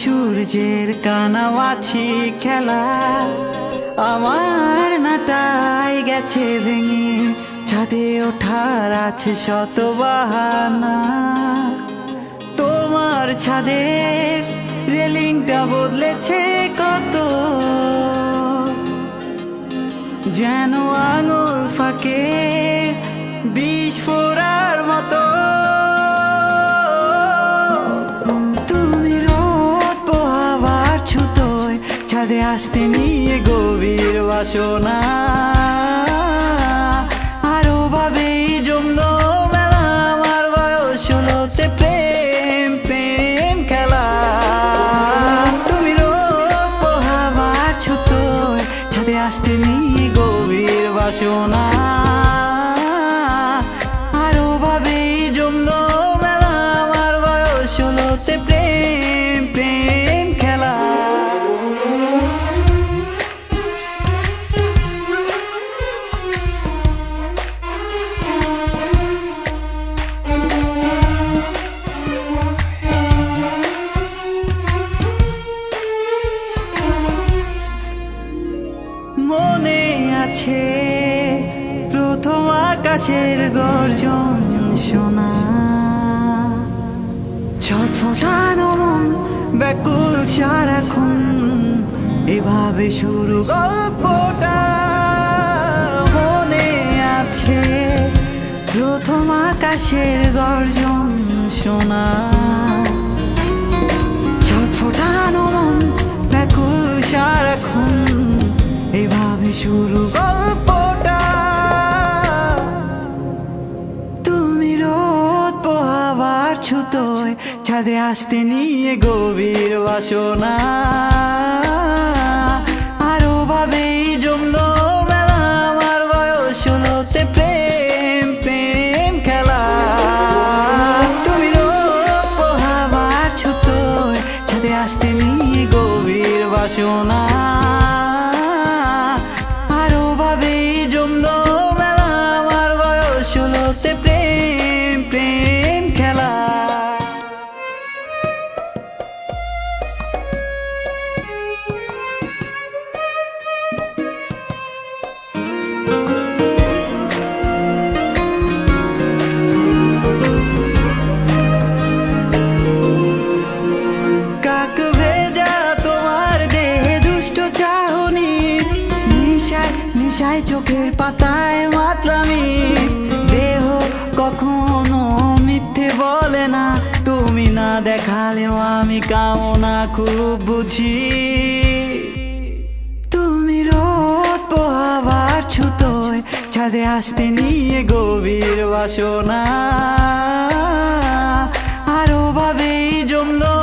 সূর্যের কানাওয়াছি খেলা আমার নাটাই গেছে ভেঙে, ছাদে ওঠার আছে শত বাহানা। তোমার ছাদের রেলিংটা বদলেছে কত, যেন আঙুল ফাঁকে বিষ ফোড়ার মতো। তুমি রোদ পোহাবার ছুতোয় ছাদে আসতে নিয়ে গভীর বাসনা, আরো ভাবেই জমলো মেলা আমার বয়স ষোলোতে প্রেম প্রেম খেলা। তুমি রোদ পোহাবার ছুতোয় ছাদে আসতে নিয়ে গভীর বাসনা, আরো ভাবেই জমলো মেলা আমার বয়স ষোলোতে প্রেম প্রেম খেলা। মনে আছে প্রথম আকাশের গর্জন শোনা, ছটফটানো মন ব্যাকুল সারাক্ষণ, এভাবে শুরু গল্পটা। মনে আছে প্রথম আকাশের গর্জন শোনা, ছটফটানো মন ব্যাকুল সারাক্ষণ, এভাবে শুরু গল্পটা। তুমি রোদ পোহাবার ছুতোয় ছাদে আসতে নিয়ে গভীর বাসনা, আরো ভাবেই জমলো মেলা আমার বয়স ষোলোতে প্রেম প্রেম খেলা। তুমি রোদ পোহাবার ছুতোয় ছাদে আসতে নিয়ে গভীর বাসনা, আরো ভাবেই জমলো মেলা আমার বয়স ষোলোতে প্রেম প্রেম খেলা। কাক ভেজা তোমার দেহে দুষ্ট চাহনি, নিশায় নিশায় চোখের পাতায় মাতলামি। দেহ কখনো মিথ্যে বলে না, তুমি না দেখালেও আমি কামনা খুব বুঝি। তুমি রোদ পোহাবার ছুতোয় ছাদে আসতে নিয়ে গভীর বাসনা, আরো ভাবেই জমলো